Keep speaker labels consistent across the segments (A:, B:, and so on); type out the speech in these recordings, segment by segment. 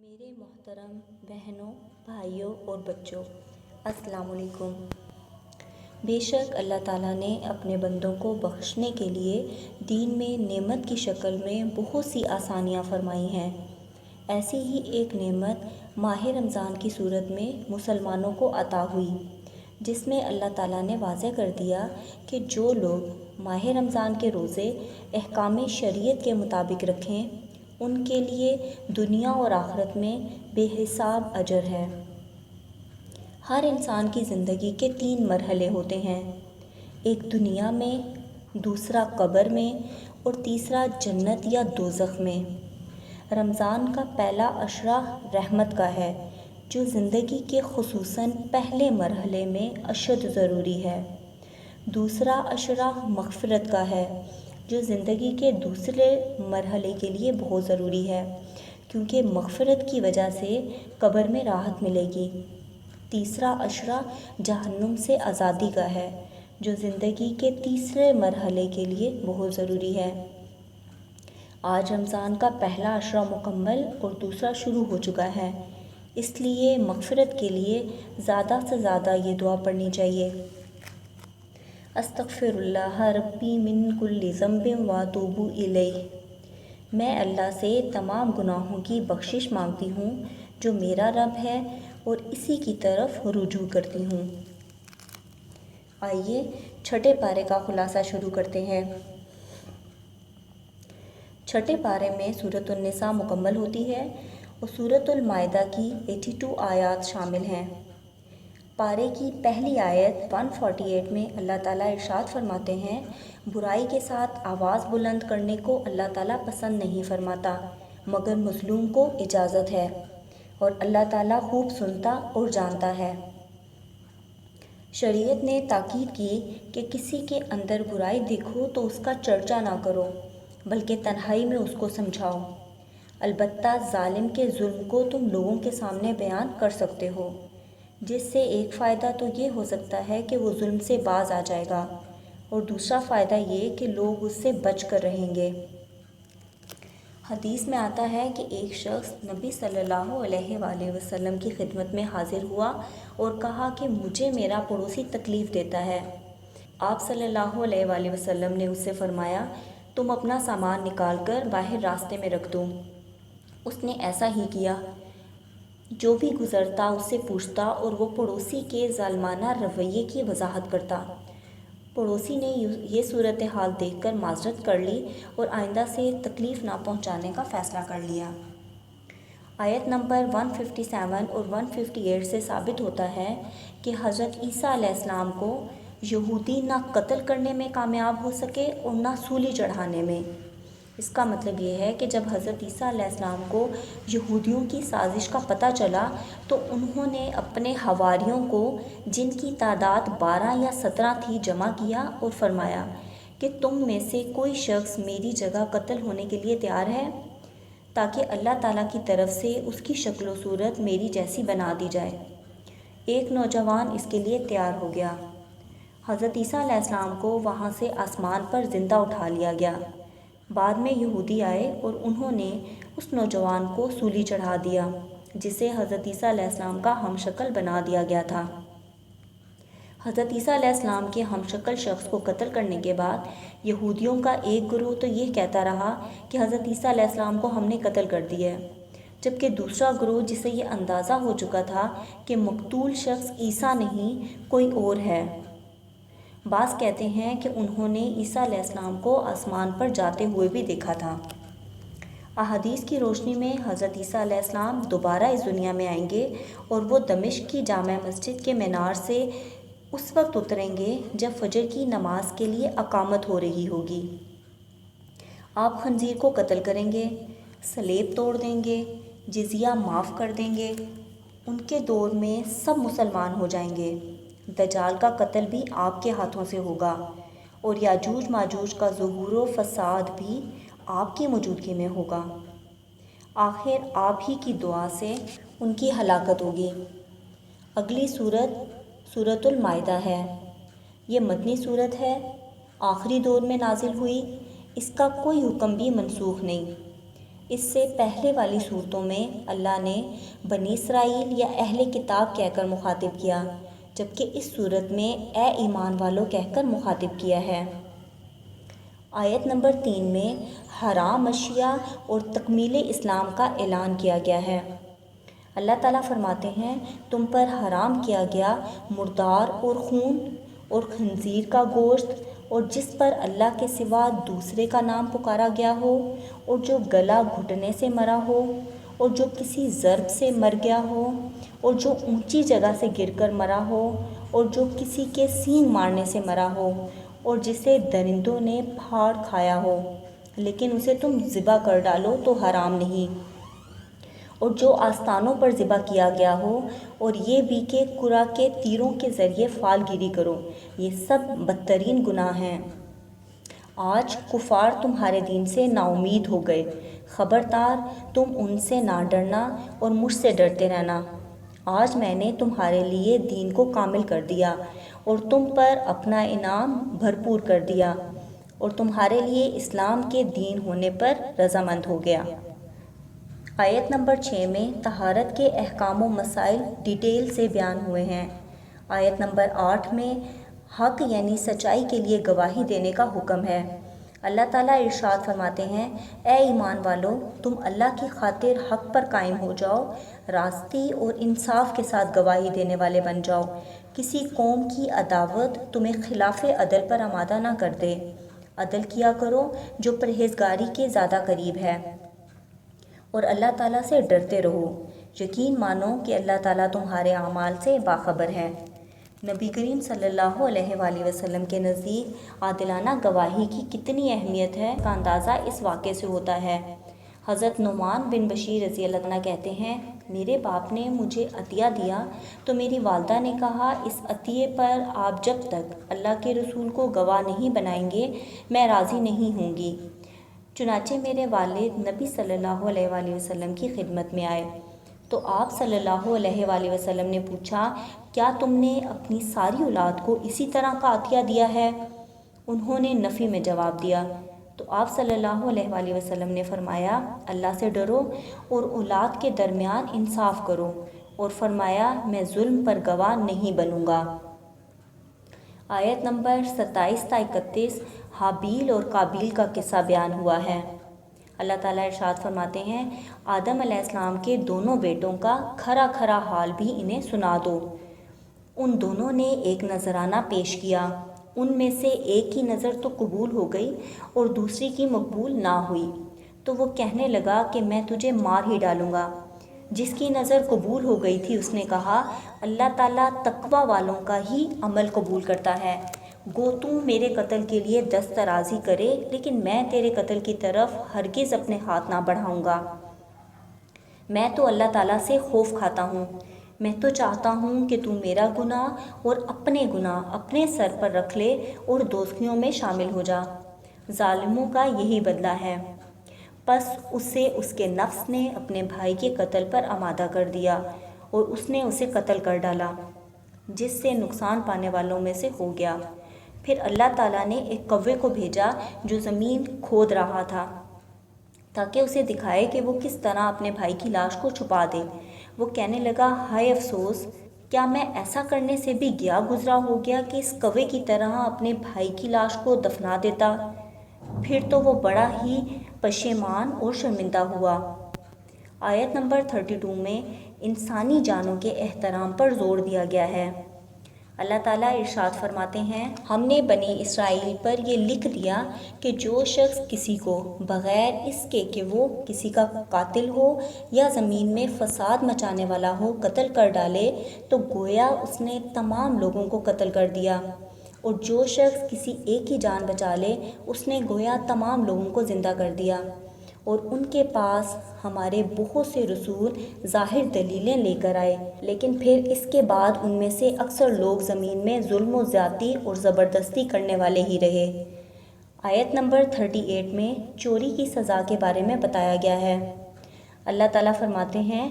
A: میرے محترم بہنوں، بھائیوں اور بچوں، السلام علیکم۔ بے شک اللہ تعالیٰ نے اپنے بندوں کو بخشنے کے لیے دین میں نعمت کی شکل میں بہت سی آسانیاں فرمائی ہیں۔ ایسی ہی ایک نعمت ماہ رمضان کی صورت میں مسلمانوں کو عطا ہوئی، جس میں اللہ تعالیٰ نے واضح کر دیا کہ جو لوگ ماہ رمضان کے روزے احکام شریعت کے مطابق رکھیں، ان کے لیے دنیا اور آخرت میں بے حساب اجر ہے۔ ہر انسان کی زندگی کے 3 مرحلے ہوتے ہیں، ایک دنیا میں، دوسرا قبر میں اور تیسرا جنت یا دوزخ میں۔ رمضان کا پہلا عشرہ رحمت کا ہے، جو زندگی کے خصوصاً پہلے مرحلے میں اشد ضروری ہے۔ دوسرا عشرہ مغفرت کا ہے، جو زندگی کے دوسرے مرحلے کے لیے بہت ضروری ہے، کیونکہ مغفرت کی وجہ سے قبر میں راحت ملے گی۔ تیسرا عشرہ جہنم سے آزادی کا ہے، جو زندگی کے تیسرے مرحلے کے لیے بہت ضروری ہے۔ آج رمضان کا پہلا عشرہ مکمل اور دوسرا شروع ہو چکا ہے، اس لیے مغفرت کے لیے زیادہ سے زیادہ یہ دعا پڑھنی چاہیے: استغفر اللہ ربی من کل ذنب واتوب الیہ۔ میں اللہ سے تمام گناہوں کی بخشش مانگتی ہوں جو میرا رب ہے، اور اسی کی طرف رجوع کرتی ہوں۔ آئیے چھٹے پارے کا خلاصہ شروع کرتے ہیں۔ چھٹے پارے میں سورۃ النساء مکمل ہوتی ہے اور سورۃ المائدہ کی 82 آیات شامل ہیں۔ پارے کی پہلی آیت 148 میں اللہ تعالیٰ ارشاد فرماتے ہیں: برائی کے ساتھ آواز بلند کرنے کو اللہ تعالیٰ پسند نہیں فرماتا، مگر مظلوم کو اجازت ہے، اور اللہ تعالیٰ خوب سنتا اور جانتا ہے۔ شریعت نے تاکید کی کہ کسی کے اندر برائی دیکھو تو اس کا چرچا نہ کرو، بلکہ تنہائی میں اس کو سمجھاؤ۔ البتہ ظالم کے ظلم کو تم لوگوں کے سامنے بیان کر سکتے ہو، جس سے ایک فائدہ تو یہ ہو سکتا ہے کہ وہ ظلم سے باز آ جائے گا، اور دوسرا فائدہ یہ کہ لوگ اس سے بچ کر رہیں گے۔ حدیث میں آتا ہے کہ ایک شخص نبی صلی اللہ علیہ وآلہ وسلم کی خدمت میں حاضر ہوا اور کہا کہ مجھے میرا پڑوسی تکلیف دیتا ہے۔ آپ صلی اللہ علیہ وآلہ وسلم نے اس سے فرمایا: تم اپنا سامان نکال کر باہر راستے میں رکھ دو۔ اس نے ایسا ہی کیا۔ جو بھی گزرتا اس سے پوچھتا اور وہ پڑوسی کے ظالمانہ رویے کی وضاحت کرتا۔ پڑوسی نے یہ صورتحال دیکھ کر معذرت کر لی اور آئندہ سے تکلیف نہ پہنچانے کا فیصلہ کر لیا۔ آیت نمبر 157 اور 158 سے ثابت ہوتا ہے کہ حضرت عیسیٰ علیہ السلام کو یہودی نہ قتل کرنے میں کامیاب ہو سکے اور نہ سولی چڑھانے میں۔ اس کا مطلب یہ ہے کہ جب حضرت عیسیٰ علیہ السلام کو یہودیوں کی سازش کا پتہ چلا تو انہوں نے اپنے حواریوں کو، جن کی تعداد 12 یا 17 تھی، جمع کیا اور فرمایا کہ تم میں سے کوئی شخص میری جگہ قتل ہونے کے لیے تیار ہے، تاکہ اللہ تعالیٰ کی طرف سے اس کی شکل و صورت میری جیسی بنا دی جائے۔ ایک نوجوان اس کے لیے تیار ہو گیا۔ حضرت عیسیٰ علیہ السلام کو وہاں سے آسمان پر زندہ اٹھا لیا گیا۔ بعد میں یہودی آئے اور انہوں نے اس نوجوان کو سولی چڑھا دیا، جسے حضرت عیسیٰ علیہ السلام کا ہم شکل بنا دیا گیا تھا۔ حضرت عیسیٰ علیہ السلام کے ہم شکل شخص کو قتل کرنے کے بعد یہودیوں کا ایک گروہ تو یہ کہتا رہا کہ حضرت عیسیٰ علیہ السلام کو ہم نے قتل کر دیا ہے، جبکہ دوسرا گروہ، جسے یہ اندازہ ہو چکا تھا کہ مقتول شخص عیسیٰ نہیں کوئی اور ہے، بعض کہتے ہیں کہ انہوں نے عیسیٰ علیہ السلام کو آسمان پر جاتے ہوئے بھی دیکھا تھا۔ احادیث کی روشنی میں حضرت عیسیٰ علیہ السلام دوبارہ اس دنیا میں آئیں گے اور وہ دمشق کی جامع مسجد کے مینار سے اس وقت اتریں گے جب فجر کی نماز کے لیے اقامت ہو رہی ہوگی۔ آپ خنزیر کو قتل کریں گے، صلیب توڑ دیں گے، جزیہ معاف کر دیں گے، ان کے دور میں سب مسلمان ہو جائیں گے۔ دجال کا قتل بھی آپ کے ہاتھوں سے ہوگا، اور یاجوج ماجوج کا ظہور و فساد بھی آپ کی موجودگی میں ہوگا۔ آخر آپ ہی کی دعا سے ان کی ہلاکت ہوگی۔ اگلی سورت سورۃ المائدہ ہے۔ یہ مدنی سورت ہے، آخری دور میں نازل ہوئی، اس کا کوئی حکم بھی منسوخ نہیں۔ اس سے پہلے والی صورتوں میں اللہ نے بنی اسرائیل یا اہل کتاب کہہ کر مخاطب کیا، جبکہ اس صورت میں اے ایمان والو کہہ کر مخاطب کیا ہے۔ آیت نمبر 3 میں حرام اشیاء اور تکمیل اسلام کا اعلان کیا گیا ہے۔ اللہ تعالیٰ فرماتے ہیں تم پر حرام کیا گیا مردار اور خون اور خنزیر کا گوشت اور جس پر اللہ کے سوا دوسرے کا نام پکارا گیا ہو اور جو گلا گھٹنے سے مرا ہو اور جو کسی ضرب سے مر گیا ہو اور جو اونچی جگہ سے گر کر مرا ہو اور جو کسی کے سینگ مارنے سے مرا ہو اور جسے درندوں نے پھاڑ کھایا ہو لیکن اسے تم ذبح کر ڈالو تو حرام نہیں، اور جو آستانوں پر ذبح کیا گیا ہو، اور یہ بھی کہ قرا کے تیروں کے ذریعے فال گیری کرو، یہ سب بدترین گناہ ہیں۔ آج کفار تمہارے دین سے نا امید ہو گئے، خبردار تم ان سے نہ ڈرنا اور مجھ سے ڈرتے رہنا۔ آج میں نے تمہارے لیے دین کو کامل کر دیا اور تم پر اپنا انعام بھرپور کر دیا اور تمہارے لیے اسلام کے دین ہونے پر رضامند ہو گیا۔ آیت نمبر 6 میں طہارت کے احکام و مسائل ڈیٹیل سے بیان ہوئے ہیں۔ آیت نمبر 8 میں حق یعنی سچائی کے لیے گواہی دینے کا حکم ہے۔ اللہ تعالیٰ ارشاد فرماتے ہیں اے ایمان والو تم اللہ کی خاطر حق پر قائم ہو جاؤ، راستی اور انصاف کے ساتھ گواہی دینے والے بن جاؤ، کسی قوم کی عداوت تمہیں خلاف عدل پر آمادہ نہ کر دے، عدل کیا کرو جو پرہیزگاری کے زیادہ قریب ہے، اور اللہ تعالیٰ سے ڈرتے رہو، یقین مانو کہ اللہ تعالیٰ تمہارے اعمال سے باخبر ہے۔ نبی کریم صلی اللہ علیہ وآلہ وسلم کے نزدیک عادلانہ گواہی کی کتنی اہمیت ہے کا اندازہ اس واقعے سے ہوتا ہے۔ حضرت نعمان بن بشیر رضی اللہ عنہ کہتے ہیں میرے باپ نے مجھے عطیہ دیا تو میری والدہ نے کہا اس عطیے پر آپ جب تک اللہ کے رسول کو گواہ نہیں بنائیں گے میں راضی نہیں ہوں گی۔ چنانچہ میرے والد نبی صلی اللہ علیہ وآلہ وسلم کی خدمت میں آئے تو آپ صلی اللہ علیہ وآلہ وسلم نے پوچھا کیا تم نے اپنی ساری اولاد کو اسی طرح کا عطیہ دیا ہے؟ انہوں نے نفی میں جواب دیا تو آپ صلی اللہ علیہ وآلہ وسلم نے فرمایا اللہ سے ڈرو اور اولاد کے درمیان انصاف کرو، اور فرمایا میں ظلم پر گواہ نہیں بنوں گا۔ آیت نمبر 27 تا 31 حابیل اور قابیل کا قصہ بیان ہوا ہے۔ اللہ تعالیٰ ارشاد فرماتے ہیں آدم علیہ السلام کے دونوں بیٹوں کا کھرا کھرا حال بھی انہیں سنا دو۔ ان دونوں نے ایک نذرانہ پیش کیا، ان میں سے ایک کی نظر تو قبول ہو گئی اور دوسری کی مقبول نہ ہوئی، تو وہ کہنے لگا کہ میں تجھے مار ہی ڈالوں گا۔ جس کی نظر قبول ہو گئی تھی اس نے کہا اللہ تعالیٰ تقوی والوں کا ہی عمل قبول کرتا ہے، گو تم میرے قتل کے لیے دست درازی کرے لیکن میں تیرے قتل کی طرف ہرگز اپنے ہاتھ نہ بڑھاؤں گا۔ میں تو اللہ تعالیٰ سے خوف کھاتا ہوں، میں تو چاہتا ہوں کہ تو میرا گناہ اور اپنے گناہ اپنے سر پر رکھ لے اور دوزخیوں میں شامل ہو جا۔ ظالموں کا یہی بدلہ ہے۔ پس اسے اس کے نفس نے اپنے بھائی کے قتل پر آمادہ کر دیا اور اس نے اسے قتل کر ڈالا، جس سے نقصان پانے والوں میں سے ہو گیا۔ پھر اللہ تعالیٰ نے ایک کوے کو بھیجا جو زمین کھود رہا تھا تاکہ اسے دکھائے کہ وہ کس طرح اپنے بھائی کی لاش کو چھپا دے۔ وہ کہنے لگا ہائے افسوس، کیا میں ایسا کرنے سے بھی گیا گزرا ہو گیا کہ اس کوے کی طرح اپنے بھائی کی لاش کو دفنا دیتا۔ پھر تو وہ بڑا ہی پشیمان اور شرمندہ ہوا۔ آیت نمبر 32 میں انسانی جانوں کے احترام پر زور دیا گیا ہے۔ اللہ تعالیٰ ارشاد فرماتے ہیں ہم نے بنی اسرائیل پر یہ لکھ دیا کہ جو شخص کسی کو بغیر اس کے کہ وہ کسی کا قاتل ہو یا زمین میں فساد مچانے والا ہو قتل کر ڈالے تو گویا اس نے تمام لوگوں کو قتل کر دیا، اور جو شخص کسی ایک کی جان بچا لے اس نے گویا تمام لوگوں کو زندہ کر دیا۔ اور ان کے پاس ہمارے بہت سے رسول ظاہر دلیلیں لے کر آئے، لیکن پھر اس کے بعد ان میں سے اکثر لوگ زمین میں ظلم و زیادتی اور زبردستی کرنے والے ہی رہے۔ آیت نمبر 38 میں چوری کی سزا کے بارے میں بتایا گیا ہے۔ اللہ تعالیٰ فرماتے ہیں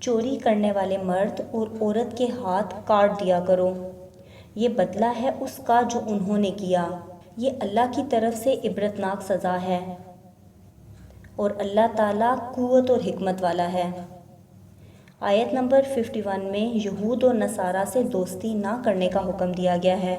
A: چوری کرنے والے مرد اور عورت کے ہاتھ کاٹ دیا کرو، یہ بدلہ ہے اس کا جو انہوں نے کیا، یہ اللہ کی طرف سے عبرتناک سزا ہے۔ اور اللہ تعالیٰ قوت اور حکمت والا ہے۔ آیت نمبر 51 میں یہود اور نصارہ سے دوستی نہ کرنے کا حکم دیا گیا ہے۔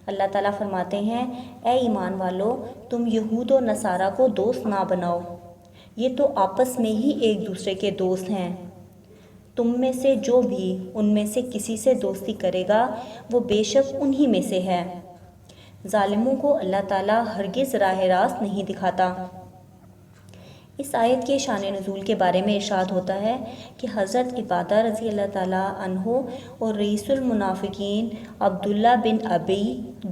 A: اللہ تعالیٰ فرماتے ہیں، اے ایمان والو، تم یہود اور نصارہ کو دوست نہ بناؤ، یہ تو آپس میں ہی ایک دوسرے کے دوست ہیں۔ تم میں سے جو بھی ان میں سے کسی سے دوستی کرے گا وہ بے شک انہی میں سے ہے۔ ظالموں کو اللہ تعالیٰ ہرگز راہ راست نہیں دکھاتا۔ اس آیت کے شان نزول کے بارے میں ارشاد ہوتا ہے کہ حضرت عبادہ رضی اللہ تعالیٰ عنہ اور رئیس المنافقین عبداللہ بن ابی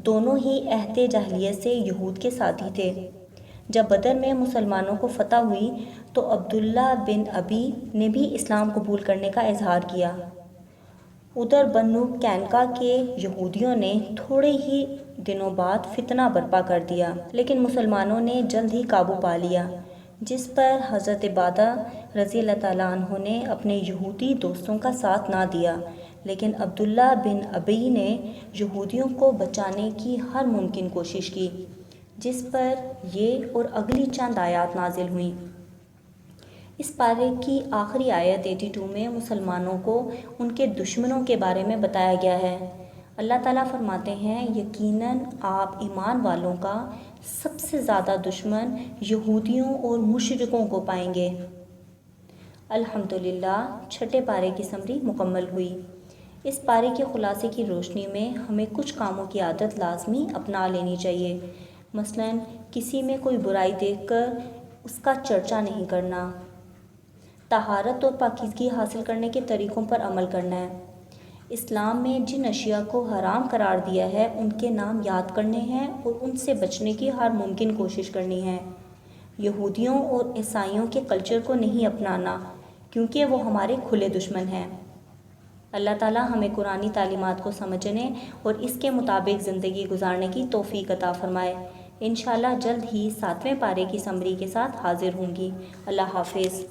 A: دونوں ہی عہد جاہلیت سے یہود کے ساتھی تھے۔ جب بدر میں مسلمانوں کو فتح ہوئی تو عبداللہ بن ابی نے بھی اسلام قبول کرنے کا اظہار کیا۔ ادھر بنو قینقاع کے یہودیوں نے تھوڑے ہی دنوں بعد فتنہ برپا کر دیا، لیکن مسلمانوں نے جلد ہی قابو پا لیا، جس پر حضرت عبادہ رضی اللہ تعالیٰ عنہ نے اپنے یہودی دوستوں کا ساتھ نہ دیا، لیکن عبداللہ بن ابی نے یہودیوں کو بچانے کی ہر ممکن کوشش کی، جس پر یہ اور اگلی چند آیات نازل ہوئیں۔ اس پارے کی آخری آیت 82 میں مسلمانوں کو ان کے دشمنوں کے بارے میں بتایا گیا ہے۔ اللہ تعالیٰ فرماتے ہیں، یقیناً آپ ایمان والوں کا سب سے زیادہ دشمن یہودیوں اور مشرکوں کو پائیں گے۔ الحمدللہ، چھٹے پارے کی سمری مکمل ہوئی۔ اس پارے کے خلاصے کی روشنی میں ہمیں کچھ کاموں کی عادت لازمی اپنا لینی چاہیے، مثلاً کسی میں کوئی برائی دیکھ کر اس کا چرچا نہیں کرنا، طہارت اور پاکیزگی حاصل کرنے کے طریقوں پر عمل کرنا ہے، اسلام میں جن اشیاء کو حرام قرار دیا ہے ان کے نام یاد کرنے ہیں اور ان سے بچنے کی ہر ممکن کوشش کرنی ہے، یہودیوں اور عیسائیوں کے کلچر کو نہیں اپنانا کیونکہ وہ ہمارے کھلے دشمن ہیں۔ اللہ تعالیٰ ہمیں قرآنی تعلیمات کو سمجھنے اور اس کے مطابق زندگی گزارنے کی توفیق عطا فرمائے۔ انشاءاللہ جلد ہی 7ویں پارے کی سمری کے ساتھ حاضر ہوں گی۔ اللہ حافظ۔